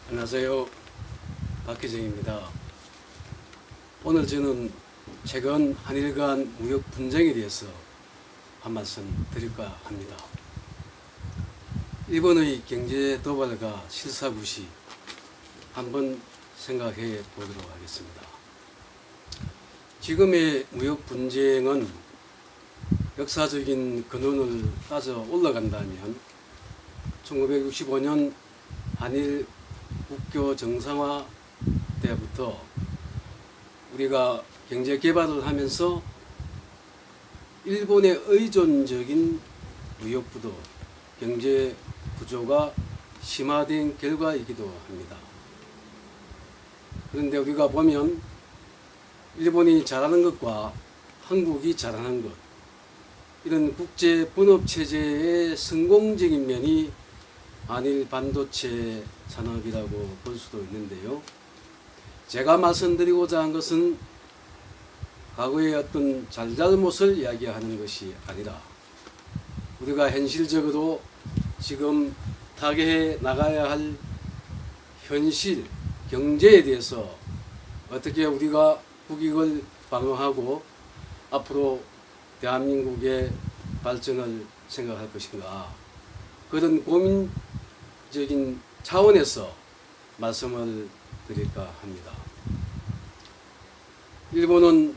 안녕하세요. 박희정입니다. 오늘 저는 최근 한일 간 무역 분쟁에 대해서 한 말씀 드릴까 합니다. 일본의 경제 도발과 실사구시 한번 생각해 보도록 하겠습니다. 지금의 무역 분쟁은 역사적인 근원을 따져 올라간다면 1965년 한일 국교 정상화 때부터 우리가 경제 개발을 하면서 일본의 의존적인 무역부도 경제 구조가 심화된 결과이기도 합니다. 그런데 우리가 보면 일본이 잘하는 것과 한국이 잘하는 것, 이런 국제 분업 체제의 성공적인 면이 한일 반도체 산업이라고 볼 수도 있는데요. 제가 말씀드리고자 한 것은 과거의 어떤 잘잘못을 이야기하는 것이 아니라 우리가 현실적으로 지금 타개해 나가야 할 현실 경제에 대해서 어떻게 우리가 국익을 방어하고 앞으로 대한민국의 발전을 생각할 것인가, 그런 고민적인 차원에서 말씀을 드릴까 합니다. 일본은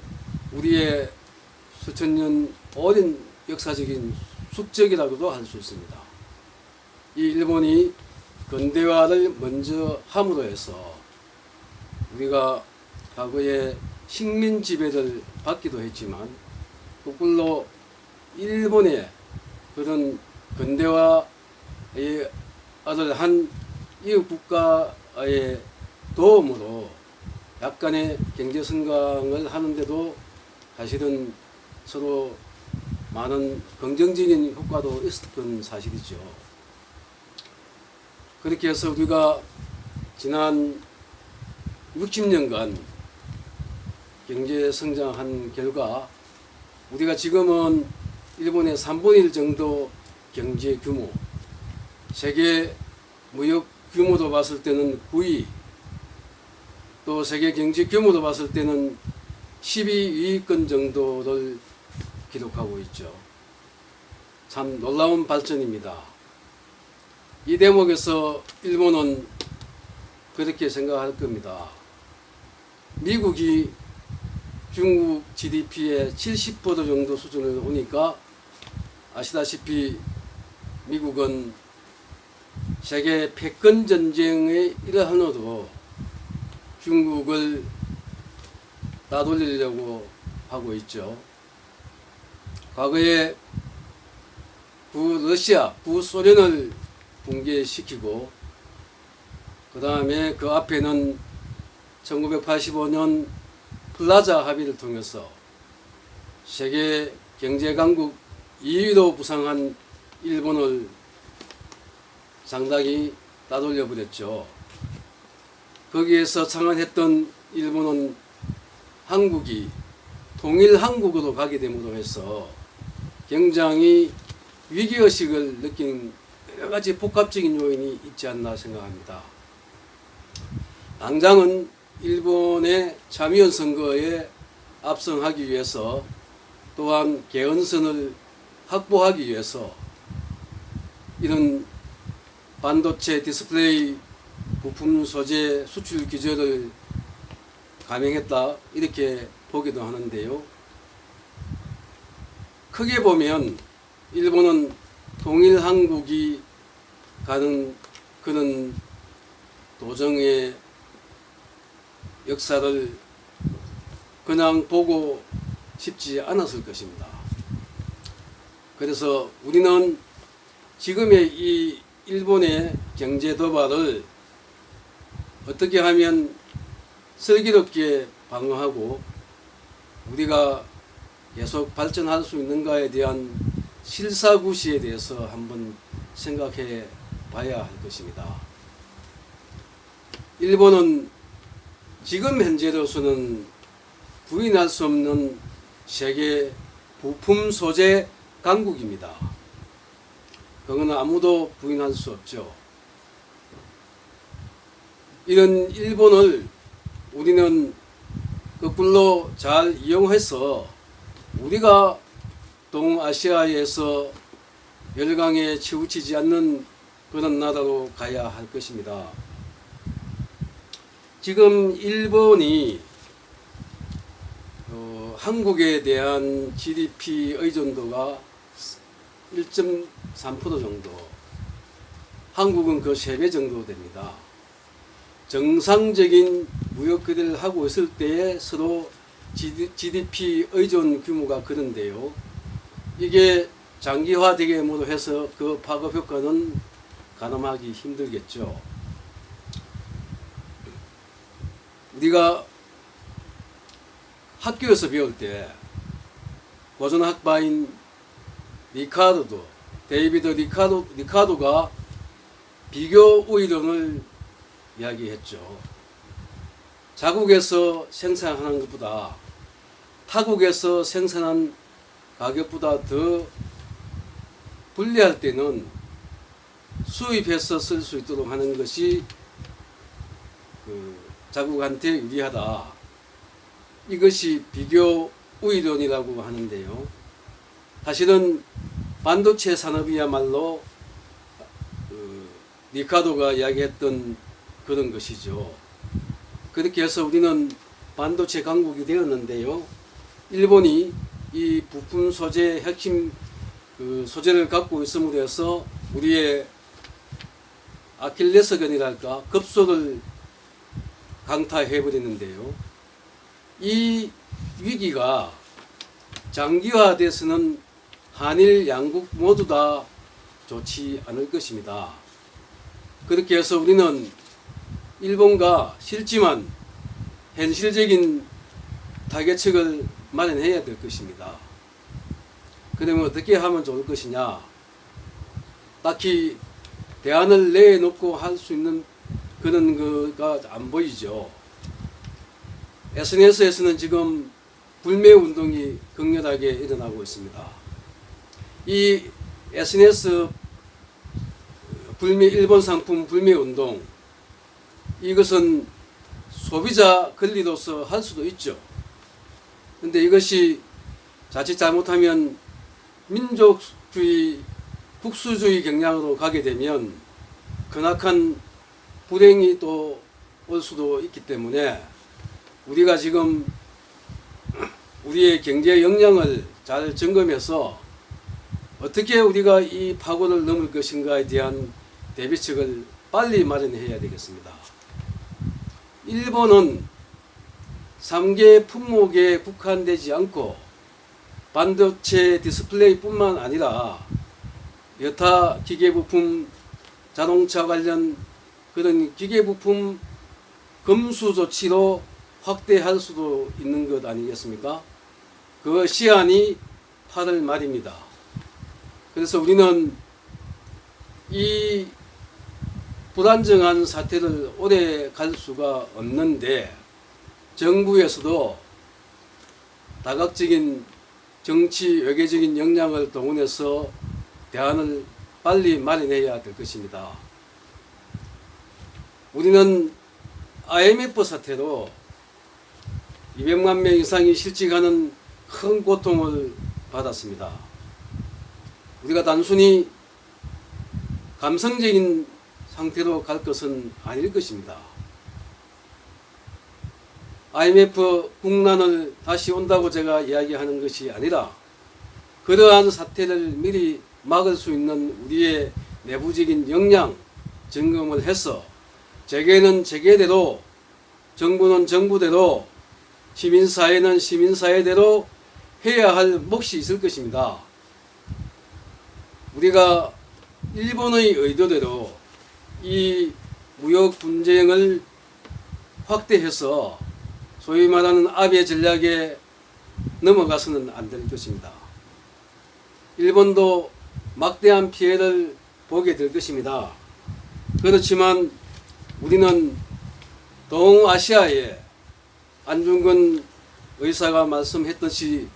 우리의 수천 년 오랜 역사적인 숙적이라고도 할 수 있습니다. 이 일본이 근대화를 먼저 함으로 해서 우리가 과거에 식민 지배를 받기도 했지만 거꾸로 일본의 그런 근대화의 아들 한 이웃 국가의 도움으로 약간의 경제 성장을 하는데도 사실은 서로 많은 긍정적인 효과도 있었던 사실이죠. 그렇게 해서 우리가 지난 60년간 경제 성장한 결과 우리가 지금은 일본의 3분의 1 정도 경제 규모, 세계 무역 규모도 봤을 때는 9위, 또 세계 경제 규모도 봤을 때는 12위권 정도를 기록하고 있죠. 참 놀라운 발전입니다. 이 대목에서 일본은 그렇게 생각할 겁니다. 미국이 중국 GDP의 70% 정도 수준을 오니까 아시다시피 미국은 세계 패권 전쟁의 일환으로 중국을 따돌리려고 하고 있죠. 과거에 러시아, 소련을 붕괴시키고 그 다음에 그 앞에는 1985년 플라자 합의를 통해서 세계 경제강국 2위로 부상한 일본을 상당히 따돌려 버렸죠. 거기에서 창안했던 일본은 한국이 통일한국으로 가게 됨으로 해서 굉장히 위기의식을 느낀 여러가지 복합적인 요인이 있지 않나 생각합니다. 당장은 일본의 참의원 선거에 압승하기 위해서 또한 개헌선을 확보하기 위해서 이런 반도체 디스플레이 부품 소재 수출 규제를 감행했다, 이렇게 보기도 하는데요. 크게 보면 일본은 통일한국이 가는 그런 도정의 역사를 그냥 보고 싶지 않았을 것입니다. 그래서 우리는 지금의 이 일본의 경제 도발을 어떻게 하면 슬기롭게 방어하고 우리가 계속 발전할 수 있는가에 대한 실사구시에 대해서 한번 생각해 봐야 할 것입니다. 일본은 지금 현재로서는 부인할 수 없는 세계 부품 소재 강국입니다. 그거는 아무도 부인할 수 없죠. 이런 일본을 우리는 거꾸로 잘 이용해서 우리가 동아시아에서 열강에 치우치지 않는 그런 나라로 가야 할 것입니다. 지금 일본이 한국에 대한 GDP 의존도가 1.3% 정도, 한국은 그 3배 정도 됩니다. 정상적인 무역 거래를 하고 있을 때에 서로 GDP 의존 규모가 그런데요. 이게 장기화되게 해서 그 파급 효과는 가늠하기 힘들겠죠. 우리가 학교에서 배울 때 고전학파인 데이비드 리카르도가 비교 우위론을 이야기했죠. 자국에서 생산하는 것보다 타국에서 생산한 가격보다 더 불리할 때는 수입해서 쓸 수 있도록 하는 것이 자국한테 유리하다. 이것이 비교 우위론이라고 하는데요. 사실은 반도체 산업이야말로 리카르도가 이야기했던 그런 것이죠. 그렇게 해서 우리는 반도체 강국이 되었는데요. 일본이 이 부품 소재 핵심 소재를 갖고 있음으로 해서 우리의 아킬레스건이랄까 급소를 강타해버리는데요. 이 위기가 장기화돼서는 한일 양국 모두 다 좋지 않을 것입니다. 그렇게 해서 우리는 일본과 싫지만 현실적인 타개책을 마련해야 될 것입니다. 그러면 어떻게 하면 좋을 것이냐? 딱히 대안을 내놓고 할 수 있는 그런 거가 안 보이죠. SNS에서는 지금 불매 운동이 격렬하게 일어나고 있습니다. 이 SNS 일본 상품 불매 운동, 이것은 소비자 권리로서 할 수도 있죠. 그런데 이것이 자칫 잘못하면 민족주의, 국수주의 경향으로 가게 되면 크나큰 불행이 또 올 수도 있기 때문에 우리가 지금 우리의 경제 역량을 잘 점검해서 어떻게 우리가 이 파고를 넘을 것인가에 대한 대비책을 빨리 마련해야 되겠습니다. 일본은 3개 품목에 국한되지 않고 반도체 디스플레이뿐만 아니라 여타 기계부품, 자동차 관련 그런 기계부품 검수 조치로 확대할 수도 있는 것 아니겠습니까? 그 시한이 8월 말입니다. 그래서 우리는 이 불안정한 사태를 오래 갈 수가 없는데 정부에서도 다각적인 정치 외교적인 역량을 동원해서 대안을 빨리 마련해야 될 것입니다. 우리는 IMF 사태로 200만 명 이상이 실직하는 큰 고통을 받았습니다. 우리가 단순히 감성적인 상태로 갈 것은 아닐 것입니다. IMF 국난을 다시 온다고 제가 이야기하는 것이 아니라 그러한 사태를 미리 막을 수 있는 우리의 내부적인 역량 점검을 해서 재계는 재계대로, 정부는 정부대로, 시민사회는 시민사회대로 해야 할 몫이 있을 것입니다. 우리가 일본의 의도대로 이 무역 분쟁을 확대해서 소위 말하는 아베 전략에 넘어가서는 안 될 것입니다. 일본도 막대한 피해를 보게 될 것입니다. 그렇지만 우리는 동아시아에 안중근 의사가 말씀했듯이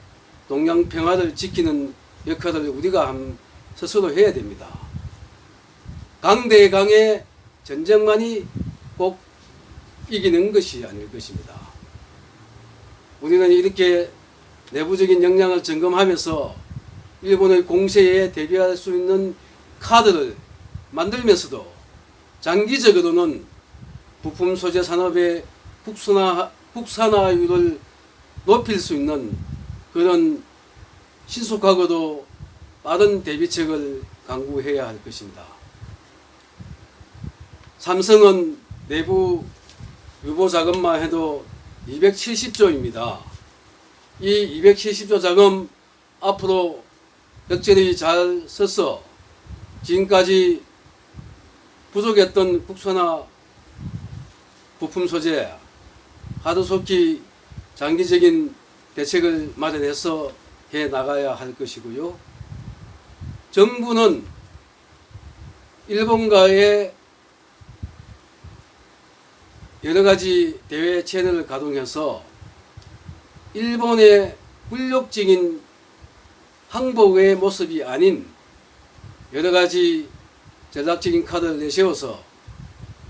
동양 평화를 지키는 역할을 우리가 스스로 해야 됩니다. 강대강의 전쟁만이 꼭 이기는 것이 아닐 것입니다. 우리는 이렇게 내부적인 역량을 점검하면서 일본의 공세에 대비할 수 있는 카드를 만들면서도 장기적으로는 부품 소재 산업의 국산화율을 높일 수 있는 그런 신속하고도 빠른 대비책을 강구해야 할 것입니다. 삼성은 내부 유보 자금만 해도 270조입니다. 이 270조 자금 앞으로 적절히 잘 써서 지금까지 부족했던 국산화 부품 소재 하루속히 장기적인 대책을 마련해서 해 나가야 할 것이고요. 정부는 일본과의 여러 가지 대외 채널을 가동해서 일본의 굴욕적인 항복의 모습이 아닌 여러 가지 전략적인 카드를 내세워서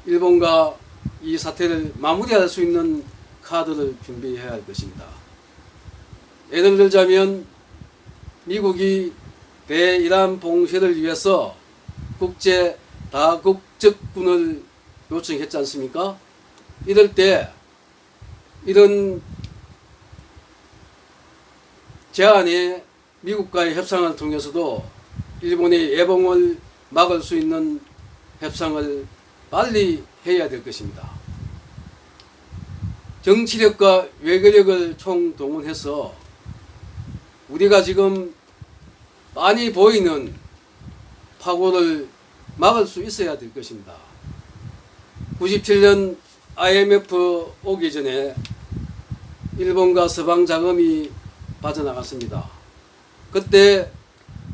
일본과 이 사태를 마무리할 수 있는 카드를 준비해야 할 것입니다. 예를 들자면 미국이 대이란 봉쇄를 위해서 국제 다국적군을 요청했지 않습니까? 이럴 때 이런 제안에 미국과의 협상을 통해서도 일본의 예봉을 막을 수 있는 협상을 빨리 해야 될 것입니다. 정치력과 외교력을 총동원해서 우리가 지금 많이 보이는 파고를 막을 수 있어야 될 것입니다. 97년 IMF 오기 전에 일본과 서방 자금이 빠져나갔습니다. 그때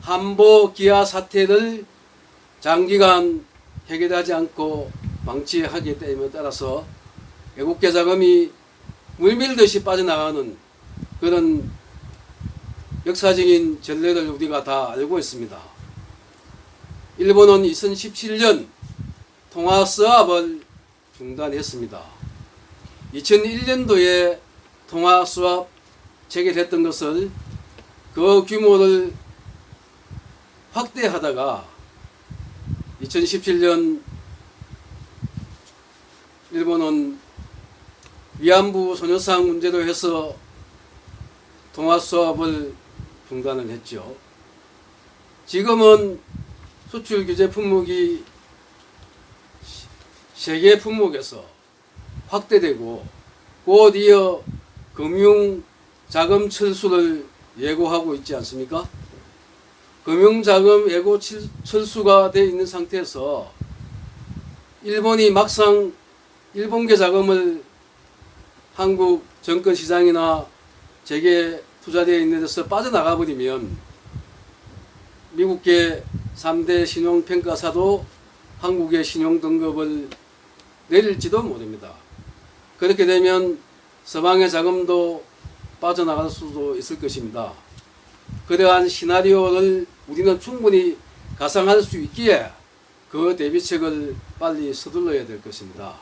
한보 기아 사태를 장기간 해결하지 않고 방치하기 때문에 따라서 외국계 자금이 물밀듯이 빠져나가는 그런 역사적인 전례를 우리가 다 알고 있습니다. 일본은 2017년 통화 수합을 중단했습니다. 2001년도에 통화 수합 체결했던 것을 그 규모를 확대하다가 2017년 일본은 위안부 소녀상 문제로 해서 통화 수합을 중단을 했죠. 지금은 수출 규제 품목이 세계 품목에서 확대되고 곧 이어 금융 자금 철수를 예고하고 있지 않습니까? 금융 자금 예고 철수가 되어 있는 상태에서 일본이 막상 일본계 자금을 한국 정권 시장이나 재계 투자되어 있는 데서 빠져나가 버리면 미국계 3대 신용평가사도 한국의 신용등급을 내릴지도 모릅니다. 그렇게 되면 서방의 자금도 빠져나갈 수도 있을 것입니다. 그러한 시나리오를 우리는 충분히 가상할 수 있기에 그 대비책을 빨리 서둘러야 될 것입니다.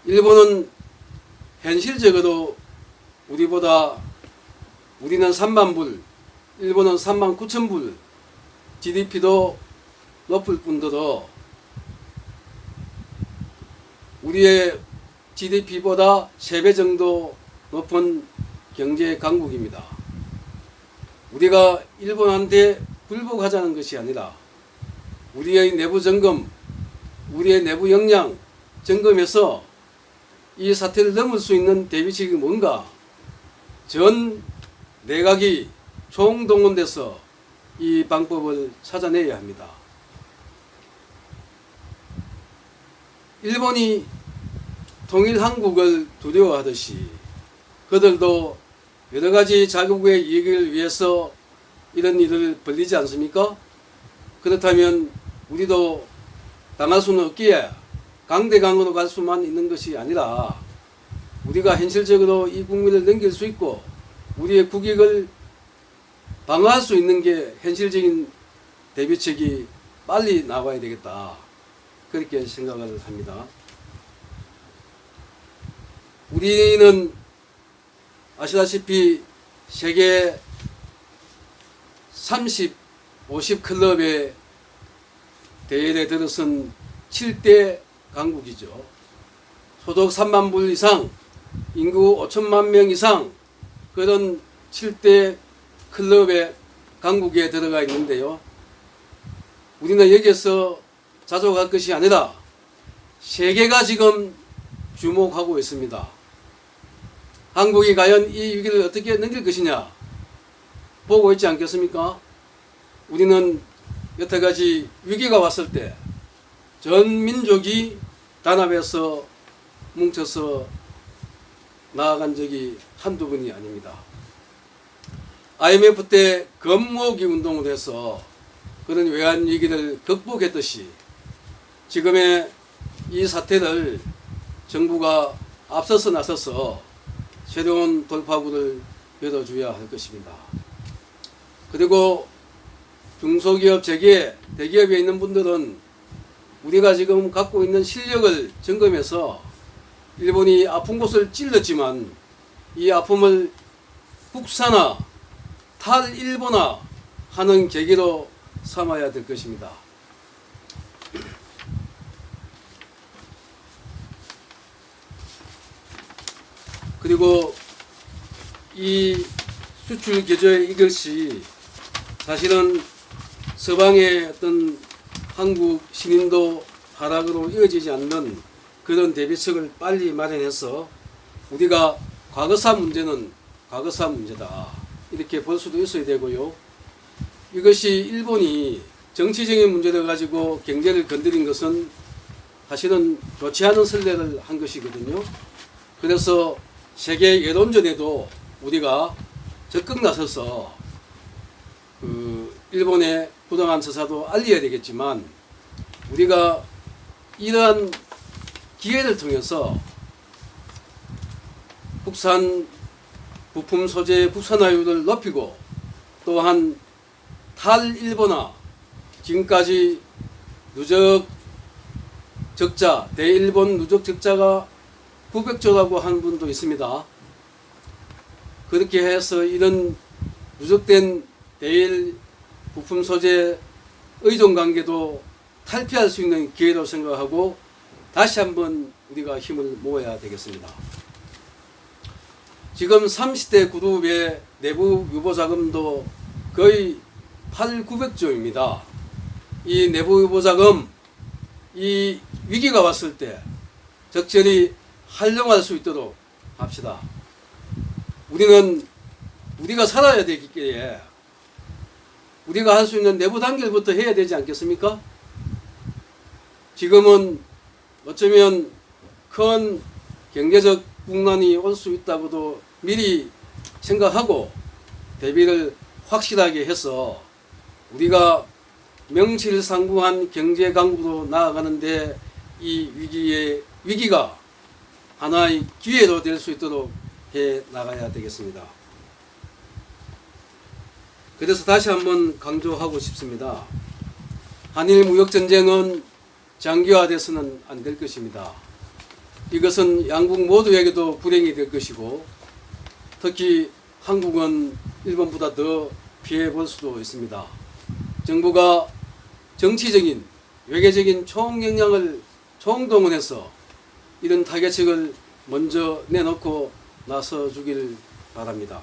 일본은 현실적으로 우리는 3만 불, 일본은 3만 9천 불, GDP도 높을 뿐더러 우리의 GDP보다 3배 정도 높은 경제 강국입니다. 우리가 일본한테 굴복하자는 것이 아니라 우리의 내부 점검, 우리의 내부 역량 점검해서 이 사태를 넘을 수 있는 대비책이 뭔가 전 내각이 총동원돼서 이 방법을 찾아내야 합니다. 일본이 통일 한국을 두려워하듯이 그들도 여러 가지 자국의 이익을 위해서 이런 일을 벌리지 않습니까? 그렇다면 우리도 당할 수는 없기에 강대강으로 갈 수만 있는 것이 아니라 우리가 현실적으로 이 국민을 넘길 수 있고 우리의 국익을 방어할 수 있는 게 현실적인 대비책이 빨리 나와야 되겠다. 그렇게 생각을 합니다. 우리는 아시다시피 세계 30, 50클럽의 대열에 들어선 7대 강국이죠. 소득 3만 불 이상, 인구 5천만 명 이상, 그런 7대 클럽의 강국에 들어가 있는데요. 우리는 여기에서 자족할 것이 아니라 세계가 지금 주목하고 있습니다. 한국이 과연 이 위기를 어떻게 넘길 것이냐 보고 있지 않겠습니까? 우리는 여태까지 위기가 왔을 때 전 민족이 단합해서 뭉쳐서 나아간 적이 한두 번이 아닙니다. IMF 때 금모으기 운동을 해서 그런 외환 위기를 극복했듯이 지금의 이 사태를 정부가 앞서서 나서서 새로운 돌파구를 열어줘야 할 것입니다. 그리고 중소기업, 재기업, 대기업에 있는 분들은 우리가 지금 갖고 있는 실력을 점검해서 일본이 아픈 곳을 찔렀지만 이 아픔을 국산화, 탈일본화 하는 계기로 삼아야 될 것입니다. 그리고 이 수출 규제 이것이 사실은 서방의 어떤 한국 신인도 하락으로 이어지지 않는 그런 대비책을 빨리 마련해서 우리가 과거사 문제는 과거사 문제다 이렇게 볼 수도 있어야 되고요. 이것이 일본이 정치적인 문제를 가지고 경제를 건드린 것은 사실은 좋지 않은 선례를 한 것이거든요. 그래서 세계 여론전에도 우리가 적극 나서서 일본의 부당한 처사도 알려야 되겠지만 우리가 이러한 기회를 통해서 국산 부품 소재 국산화율을 높이고 또한 탈일본화 지금까지 누적 적자 대일본 누적 적자가 900조라고 하는 분도 있습니다. 그렇게 해서 이런 누적된 대일 부품 소재 의존 관계도 탈피할 수 있는 기회로 생각하고 다시 한번 우리가 힘을 모아야 되겠습니다. 지금 30대 그룹의 내부 유보 자금도 거의 8,900조입니다. 이 내부 유보 자금 이 위기가 왔을 때 적절히 활용할 수 있도록 합시다. 우리가 살아야 되기에 우리가 할 수 있는 내부 단결부터 해야 되지 않겠습니까? 지금은 어쩌면 큰 경제적 국난이 올 수 있다고도 미리 생각하고 대비를 확실하게 해서 우리가 명실상부한 경제 강국으로 나아가는데 이 위기가 하나의 기회로 될 수 있도록 해 나가야 되겠습니다. 그래서 다시 한번 강조하고 싶습니다. 한일 무역전쟁은 장기화돼서는 안 될 것입니다. 이것은 양국 모두에게도 불행이 될 것이고 특히 한국은 일본보다 더 피해 볼 수도 있습니다. 정부가 정치적인 외교적인 총역량을 총동원해서 이런 타개책을 먼저 내놓고 나서주길 바랍니다.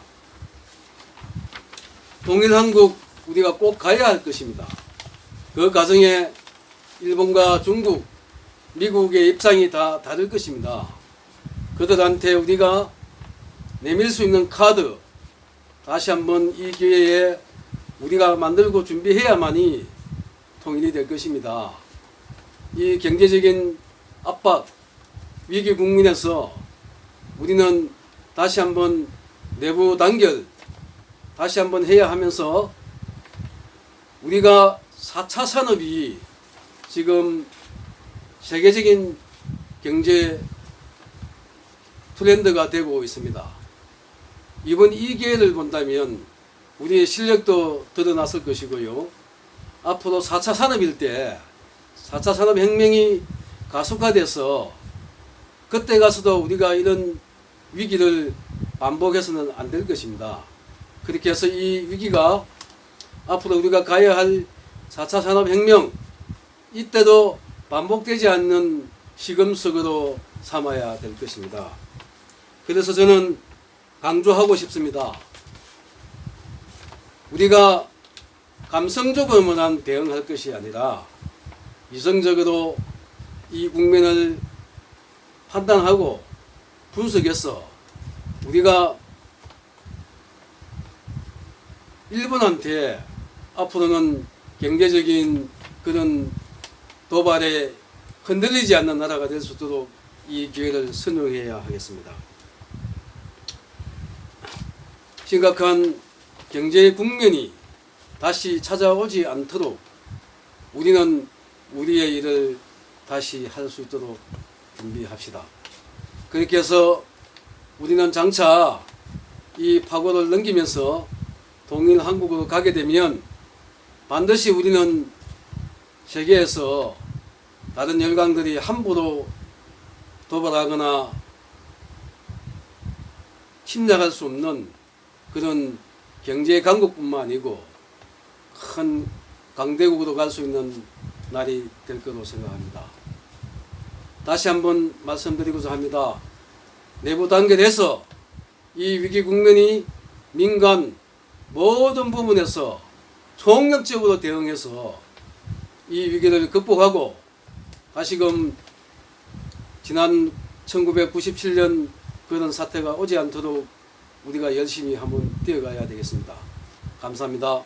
통일한국 우리가 꼭 가야 할 것입니다. 그 과정에 일본과 중국, 미국의 입장이 다 다를 것입니다. 그들한테 우리가 내밀 수 있는 카드 다시 한번 이 기회에 우리가 만들고 준비해야만이 통일이 될 것입니다. 이 경제적인 압박, 위기 국면에서 우리는 다시 한번 내부 단결 다시 한번 해야 하면서 우리가 4차 산업이 지금 세계적인 경제 트렌드가 되고 있습니다. 이번 이 기회를 본다면 우리의 실력도 드러났을 것이고요. 앞으로 4차 산업일 때 4차 산업혁명이 가속화돼서 그때 가서도 우리가 이런 위기를 반복해서는 안 될 것입니다. 그렇게 해서 이 위기가 앞으로 우리가 가야 할 4차 산업혁명, 이때도 반복되지 않는 시금석으로 삼아야 될 것입니다. 그래서 저는 강조하고 싶습니다. 우리가 감성적으로만 대응할 것이 아니라 이성적으로 이 국면을 판단하고 분석해서 우리가 일본한테 앞으로는 경제적인 그런 도발에 흔들리지 않는 나라가 될 수 있도록 이 기회를 선용해야 하겠습니다. 심각한 경제 국면이 다시 찾아오지 않도록 우리는 우리의 일을 다시 할 수 있도록 준비합시다. 그렇게 해서 우리는 장차 이 파고를 넘기면서 통일 한국으로 가게 되면 반드시 우리는 세계에서 다른 열강들이 함부로 도발하거나 침략할 수 없는 그런 경제 강국뿐만 아니고 큰 강대국으로 갈 수 있는 날이 될 거로 생각합니다. 다시 한번 말씀드리고자 합니다. 내부 단결해서 이 위기 국면이 민간 모든 부분에서 총력적으로 대응해서 이 위기를 극복하고 다시금 지난 1997년 그런 사태가 오지 않도록 우리가 열심히 한번 뛰어가야 되겠습니다. 감사합니다.